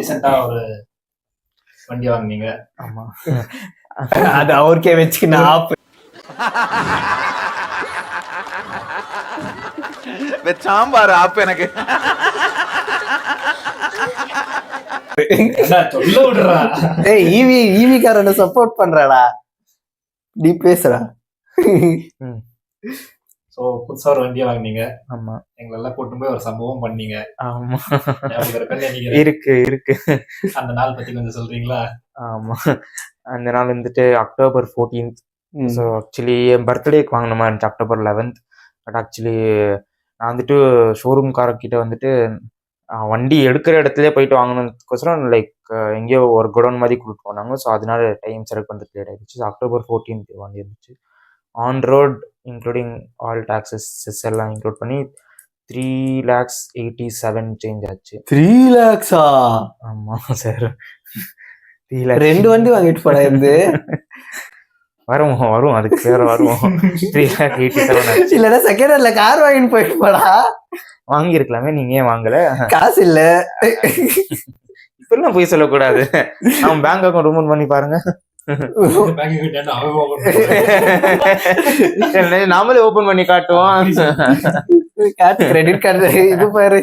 ரீசெண்டா ஒரு வண்டி வாங்குனீங்க. ஆமா அது அவருக்கே வச்சுக்கின ஆப் சாம்பார் ஆப் எனக்கு சொல்ல விடுறா. ஏய் ஈவி காரனை சப்போர்ட் பண்றடா, நீ பேசுறா. சோ புதுசா ஒரு வண்டியை வாங்குனீங்க. ஆமா எங்களெல்லாம் கூட்டு போய் ஒரு சம்பவம் பண்ணீங்க. ஆமா ஞாபகம் இருக்கான்னு நினைக்கிறேன். இருக்கு அந்த நாள் பத்தி கொஞ்சம் சொல்றீங்களா? ஆமா அந்த நாள் வந்துட்டு October 14th. ஸோ ஆக்சுவலி என் பர்த்டேக்கு வாங்கினமா இருந்துச்சு October 11th. பட் ஆக்சுவலி நான் வந்துட்டு ஷோரூம்காரர்கிட்ட வந்துட்டு வண்டி எடுக்கிற இடத்துல போயிட்டு வாங்கினதுக்கோசரம் லைக் எங்கேயோ ஒரு குடோன் மாதிரி கூப்பிட்டு போனாங்க. ஸோ அதனால டைம் செலக்ட் பண்ணுறது லேட் ஆகிடுச்சு. October 14th வண்டி இருந்துச்சு. On road including all taxes chess எல்லாம் இன்க்ளூட் பண்ணி 3,87,000 சேஞ்ச் ஆச்சு. 3 lakhs? ஆமா சார், 2 வண்டி வாங்கிட்டு போனா இருந்து வரும் அதுக்கு பேர வரும். 3,87,000 இல்லன்னா செகண்ட் ஹேண்ட்ல கார் வாங்கிட்டு போயிட்டு போடா. வாங்கிருக்கலாமே, நீங்க ஏன் வாங்கல? காசு இல்ல. இப்பெல்லாம் போய் சொல்லக்கூடாது. அவன் பேங்க் அக்கௌண்ட் ஓபன் பண்ணி பாருங்க. நாமளே ஓபன் பண்ணி காட்டுவோம். கிரெடிட் கார்டு இது பாரு.